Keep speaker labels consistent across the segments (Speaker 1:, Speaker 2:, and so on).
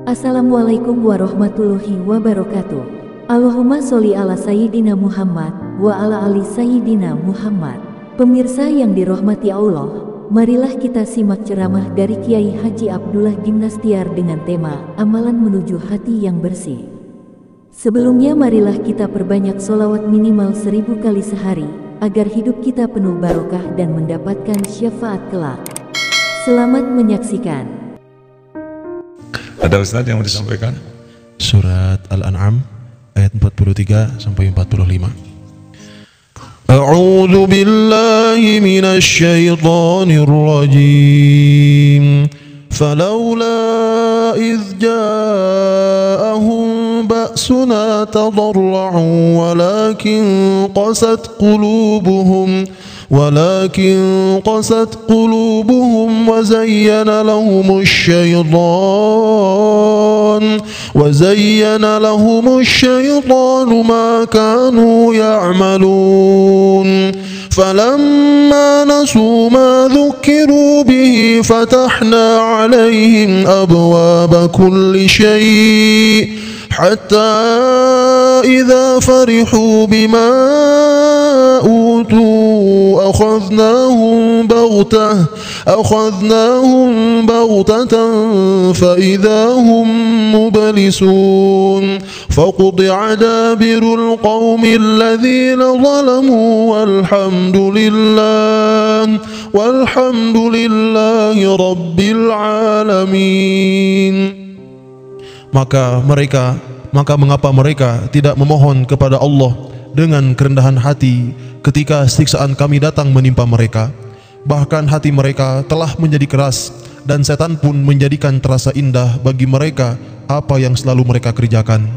Speaker 1: Assalamualaikum warahmatullahi wabarakatuh. Allahumma sholli ala Sayyidina Muhammad wa ala ali Sayyidina Muhammad. Pemirsa yang dirahmati Allah, marilah kita simak ceramah dari Kiai Haji Abdullah Gimnastiar dengan tema Amalan Menuju Hati yang Bersih. Sebelumnya marilah kita perbanyak sholawat minimal 1000 kali sehari, agar hidup kita penuh barokah dan mendapatkan syafaat kelak. Selamat menyaksikan.
Speaker 2: Ada Ustaz yang mau disampaikan?
Speaker 3: Surat Al-An'am ayat 43 sampai 45.
Speaker 4: A'udzu billahi minasy syaithanir rajim. Falawla idz ja'ahum ba'suna tadarra'u walakin qasat qulubuhum wa zayyana lahumus syaitanu ma kanu ya'malun. Falamma nasu ma dhukiru bihi fatahna 'alaihim abwaba kulli syai' hatta idza farihu bima utu akhadnahum baghtatan fa idza hum mublisun faqti'a dabirul qaumil ladzina zalamu walhamdulillahi rabbil alamin.
Speaker 3: Maka mengapa mereka tidak memohon kepada Allah dengan kerendahan hati ketika siksaan kami datang menimpa mereka? Bahkan hati mereka telah menjadi keras, dan setan pun menjadikan terasa indah bagi mereka apa yang selalu mereka kerjakan.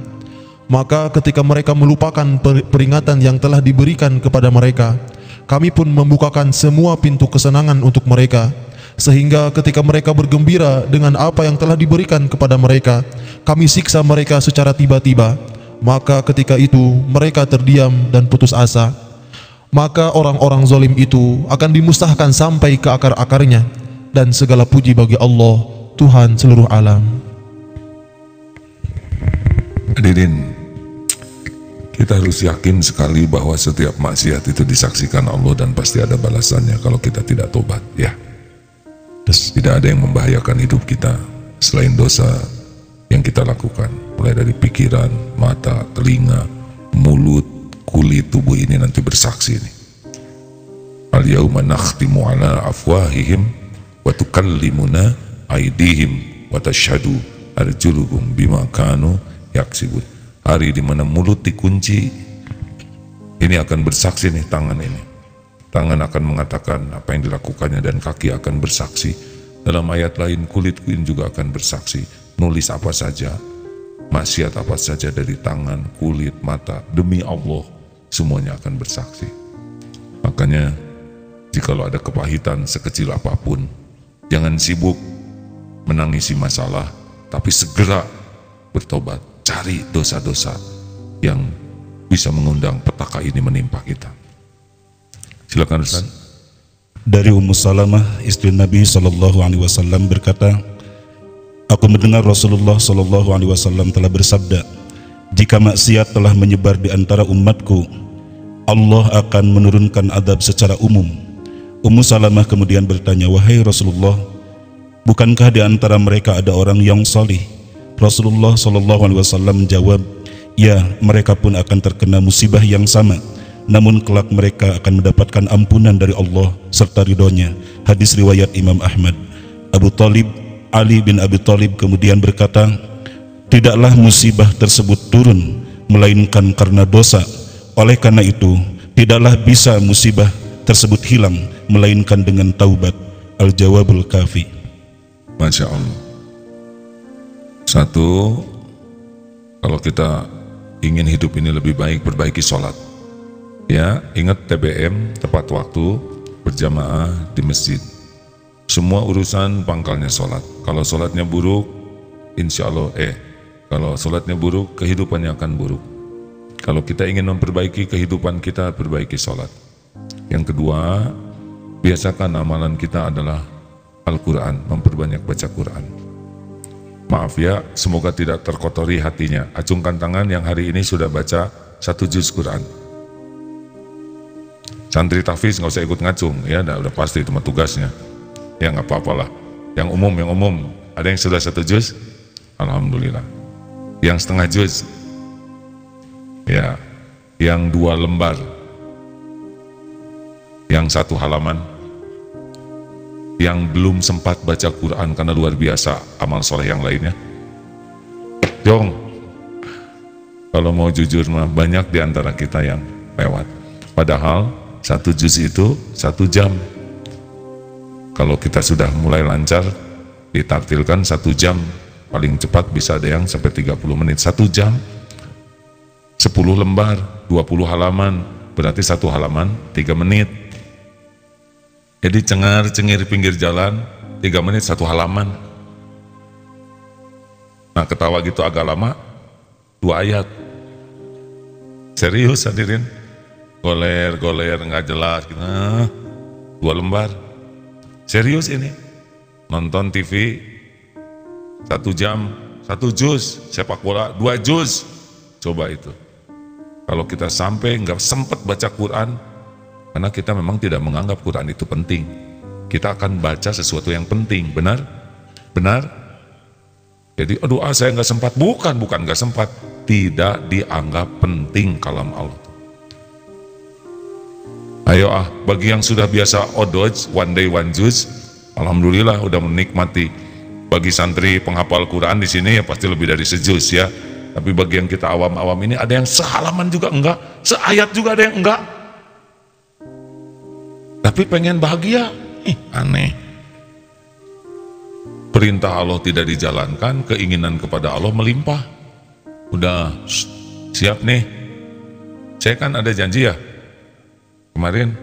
Speaker 3: Maka ketika mereka melupakan peringatan yang telah diberikan kepada mereka, kami pun membukakan semua pintu kesenangan untuk mereka, sehingga ketika mereka bergembira dengan apa yang telah diberikan kepada mereka, kami siksa mereka secara tiba-tiba. Maka ketika itu mereka terdiam dan putus asa. Maka orang-orang zalim itu akan dimusnahkan sampai ke akar-akarnya, dan segala puji bagi Allah, Tuhan seluruh alam.
Speaker 2: Hadirin, kita harus yakin sekali bahwa setiap maksiat itu disaksikan Allah dan pasti ada balasannya kalau kita tidak tobat, ya. Tidak ada yang membahayakan hidup kita selain dosa yang kita lakukan, mulai dari pikiran, mata, telinga, mulut, kulit tubuh ini nanti bersaksi nih. Al-yauma nakhtimu ala afwahihim wa tukallimuna aydihim wa tashhadu arjuluhum bima kanu yaksibun. Hari di mana mulut dikunci, ini akan bersaksi nih tangan ini. Tangan akan mengatakan apa yang dilakukannya dan kaki akan bersaksi. Dalam ayat lain kulit juga akan bersaksi. Nulis apa saja, maksiat apa saja dari tangan, kulit, mata, demi Allah semuanya akan bersaksi. Makanya jikalau ada kepahitan sekecil apapun, jangan sibuk menangisi masalah, tapi segera bertobat. Cari dosa-dosa yang bisa mengundang petaka ini menimpa kita. Silakan Ustaz.
Speaker 5: Dari Ummu Salamah istri Nabi SAW berkata, aku mendengar Rasulullah SAW telah bersabda, jika maksiat telah menyebar di antara umatku, Allah akan menurunkan adab secara umum. Ummu Salamah kemudian bertanya, wahai Rasulullah, bukankah di antara mereka ada orang yang salih? Rasulullah SAW menjawab, ya, mereka pun akan terkena musibah yang sama, namun kelak mereka akan mendapatkan ampunan dari Allah serta ridhonya. Hadis riwayat Imam Ahmad. Ali bin Abi Thalib kemudian berkata, tidaklah musibah tersebut turun melainkan karena dosa. Oleh karena itu tidaklah bisa musibah tersebut hilang melainkan dengan taubat. Al-Jawabul Kafi.
Speaker 2: Masya Allah. Satu, kalau kita ingin hidup ini lebih baik, perbaiki sholat. Ya, ingat TBM, tepat waktu, berjamaah di masjid. Semua urusan pangkalnya sholat. Kalau sholatnya buruk, insya Allah kalau sholatnya buruk, kehidupannya akan buruk. Kalau kita ingin memperbaiki kehidupan kita, perbaiki sholat. Yang kedua, biasakan amalan kita adalah Al-Quran, memperbanyak baca Quran. maaf ya, semoga tidak terkotori hatinya. Acungkan tangan yang hari ini sudah baca 1 juz Quran. Santri tahfiz nggak usah ikut ngacung ya, udah pasti itu mah tugasnya. Ya nggak apa-apalah. Yang umum, ada yang sudah 1 juz? Alhamdulillah. Yang setengah juz? Ya. Yang 2 lembar? Yang 1 halaman? Yang belum sempat baca Quran karena luar biasa amal soleh yang lainnya? Jong. Kalau mau jujur mah banyak di antara kita yang lewat. Padahal 1 juz itu 1 jam. Kalau kita sudah mulai lancar, ditaktilkan 1 jam. Paling cepat bisa ada yang sampai 30 menit. 1 jam, 10 lembar, 20 halaman. Berarti 1 halaman 3 menit. Jadi cengar-cengir pinggir jalan, 3 menit 1 halaman. Nah ketawa gitu agak lama, 2 ayat. Serius hadirin? Goler nggak jelas gitu. 2 lembar. Serius ini? Nonton TV 1 jam, 1 juz, sepak bola 2 juz. Coba itu. Kalau kita sampai nggak sempat baca Quran, karena kita memang tidak menganggap Quran itu penting. Kita akan baca sesuatu yang penting, benar? Benar? Jadi, aduh saya nggak sempat. Bukan nggak sempat. Tidak dianggap penting kalam Allah. Ayo bagi yang sudah biasa odoj, one day one juz, alhamdulillah udah menikmati. Bagi santri penghafal Quran di sini ya pasti lebih dari sejuz ya. Tapi bagi yang kita awam-awam ini ada yang sehalaman juga enggak, seayat juga ada yang enggak. Tapi pengen bahagia, aneh. Perintah Allah tidak dijalankan, keinginan kepada Allah melimpah. Udah, siap nih. Saya kan ada janji ya. Kemarin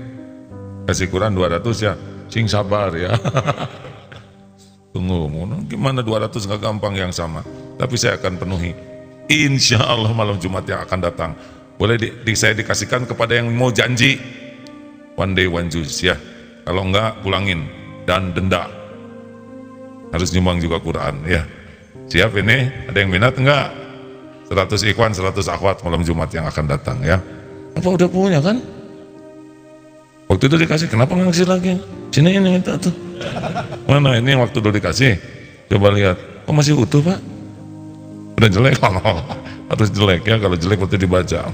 Speaker 2: kasih Quran 200 ya, sing sabar ya. Tunggu, gimana 200 gak gampang yang sama. Tapi saya akan penuhi. Insya Allah malam Jumat yang akan datang. Boleh saya dikasihkan kepada yang mau janji. One day one juz ya. Kalau enggak pulangin dan denda. Harus nyumbang juga Quran ya. Siap ini? Ada yang minat enggak? 100 ikhwan, 100 akhwat malam Jumat yang akan datang ya. Apa udah punya kan? Waktu itu dikasih, kenapa nggak ngasih lagi? Sini ini minta tuh. Mana ini yang waktu dulu dikasih? Coba lihat. Oh masih utuh pak? Udah jelek? Harus jelek ya, kalau jelek waktu dibaca.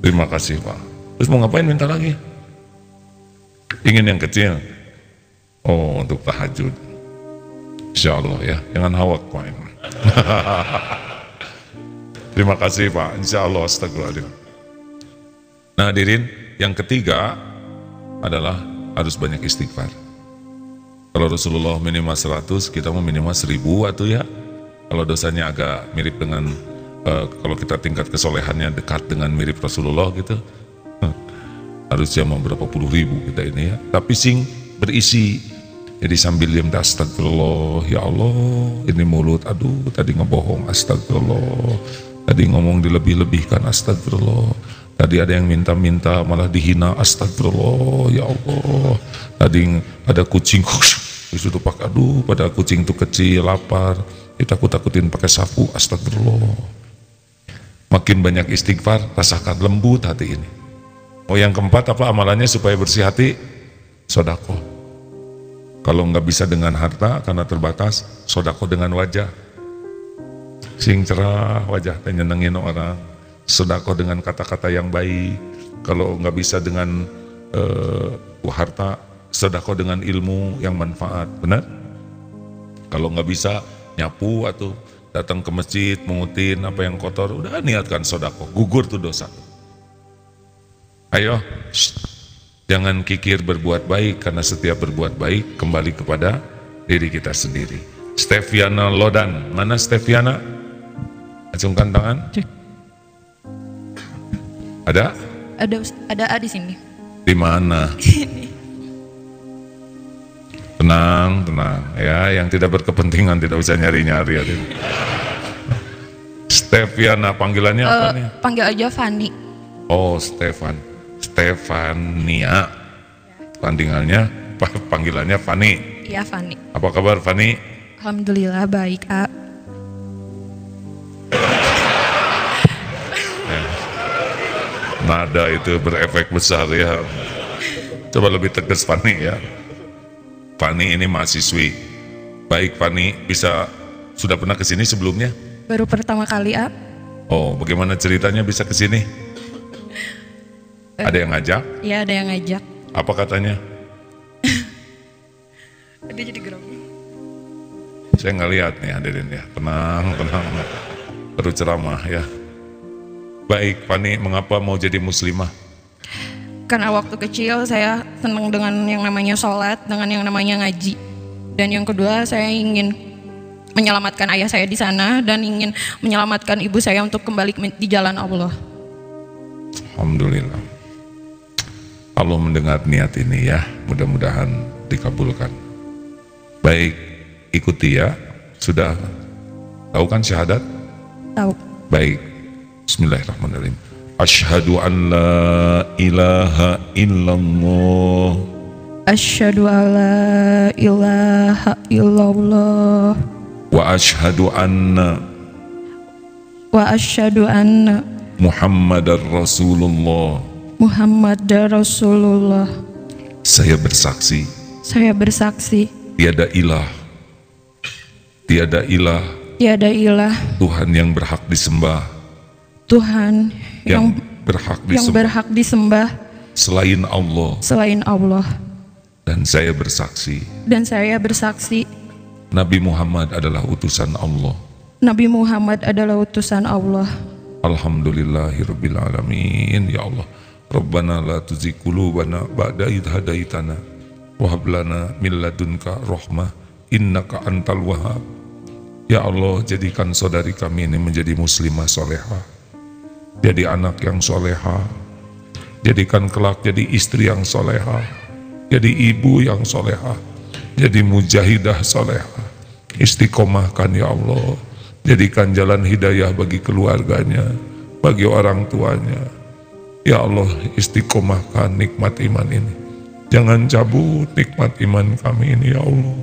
Speaker 2: Terima kasih pak. Terus mau ngapain minta lagi? Ingin yang kecil? Oh untuk tahajud. Insya Allah ya, jangan hawak pak. Terima kasih pak. Insya Allah, astagfirullahaladzim. Nah hadirin, yang ketiga adalah harus banyak istighfar. Kalau Rasulullah minimal 100, kita mau minimal 1000 atau ya. Kalau dosanya agak mirip dengan kalau kita tingkat kesolehannya dekat dengan mirip Rasulullah gitu, harusnya mau berapa puluh ribu kita ini ya. Tapi sing berisi. Jadi sambil diam, astagfirullah, ya Allah, ini mulut, aduh tadi ngebohong, astagfirullah. Tadi ngomong dilebih-lebihkan, astagfirullah. Tadi ada yang minta-minta malah dihina, astagfirullah, ya Allah. Tadi ada kucing, disuruh pakai, aduh pada kucing itu kecil, lapar, ditakut-takutin pakai sapu, astagfirullah. Makin banyak istighfar, rasakan lembut hati ini. Oh yang keempat apa amalannya supaya bersih hati? Sedekah. Kalau nggak bisa dengan harta karena terbatas, sedekah dengan wajah. Sing cerah wajah, nyenengin orang. Sedekah dengan kata-kata yang baik. Kalau nggak bisa dengan harta, sedekah dengan ilmu yang manfaat, benar? Kalau nggak bisa nyapu atau datang ke masjid mengutin apa yang kotor, udah niatkan sedekah, gugur tuh dosa. Ayo, jangan kikir berbuat baik, karena setiap berbuat baik kembali kepada diri kita sendiri. Steviana Lodan, mana Steviana? Acungkan tangan. Ada?
Speaker 6: Ada di sini.
Speaker 2: Di mana? Tenang ya, yang tidak berkepentingan tidak usah nyari-nyari. Steviana, panggilannya apa nih?
Speaker 6: Panggil aja Fani.
Speaker 2: Oh, Stefania. Panggilannya Fani.
Speaker 6: Iya Fani.
Speaker 2: Apa kabar Fani?
Speaker 6: Alhamdulillah baik, A.
Speaker 2: Nada itu berefek besar ya. Coba lebih tegas Fani ya. Fani ini mahasiswi. Baik Fani, sudah pernah kesini sebelumnya?
Speaker 6: Baru pertama kali, A.
Speaker 2: Oh, bagaimana ceritanya bisa kesini? Ada yang ngajak?
Speaker 6: Iya, ada yang ngajak.
Speaker 2: Apa katanya?
Speaker 6: Dia jadi grogi.
Speaker 2: Saya nggak lihat nih hadirin ya. Tenang. Baru ceramah ya. Baik, Fani, mengapa mau jadi muslimah?
Speaker 6: Karena waktu kecil saya senang dengan yang namanya sholat, dengan yang namanya ngaji. Dan yang kedua, saya ingin menyelamatkan ayah saya di sana dan ingin menyelamatkan ibu saya untuk kembali di jalan Allah.
Speaker 2: Alhamdulillah. Allah mendengar niat ini ya, mudah-mudahan dikabulkan. Baik, ikuti ya. Sudah tahu kan syahadat?
Speaker 6: Tahu.
Speaker 2: Baik, bismillahirrahmanirrahim. Asyhadu an la ilaha illallah.
Speaker 6: Asyhadu an la ilaha illallah.
Speaker 2: Wa asyhadu anna
Speaker 6: Muhammadar
Speaker 2: Rasulullah. Saya bersaksi tiada ilah Tuhan yang berhak disembah yang berhak disembah selain Allah. Dan saya bersaksi Nabi Muhammad adalah utusan Allah. Alhamdulillahirabbil alamin. Ya Allah, Rabbana la tuzigh qulubana ba'da idh hadaitana wa hab lana min ladunka rahmah innaka antal wahhab. Ya Allah, jadikan saudari kami ini menjadi muslimah solehah, jadi anak yang solehah, jadikan kelak jadi istri yang solehah, jadi ibu yang solehah, jadi mujahidah solehah. Istiqomahkan ya Allah, jadikan jalan hidayah bagi keluarganya, bagi orang tuanya. Ya Allah, istiqomahkan nikmat iman ini. Jangan cabut nikmat iman kami ini ya Allah.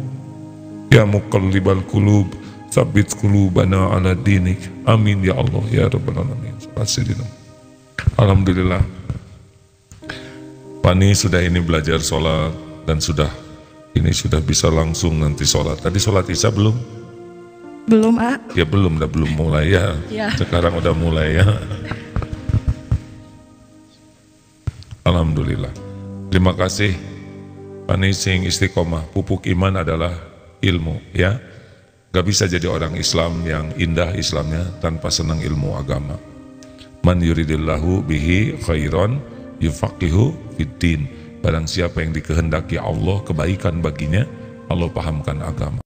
Speaker 2: Ya muqallibal qulub, tsabbit qulubana ala dinik. Amin ya Allah ya rabbal alamin. Alhamdulillah. Fani sudah ini belajar sholat dan sudah bisa langsung nanti sholat. Tadi sholat isya belum?
Speaker 6: Belum, A.
Speaker 2: Ya belum mulai ya. Sekarang udah mulai ya. Alhamdulillah. Terima kasih Fani sing istiqomah. Pupuk iman adalah ilmu ya. Gak bisa jadi orang Islam yang indah Islamnya tanpa senang ilmu agama. Man yuridillahu bihi khairan yufaqihu fiddin. Barang siapa yang dikehendaki Allah kebaikan baginya, Allah pahamkan agama.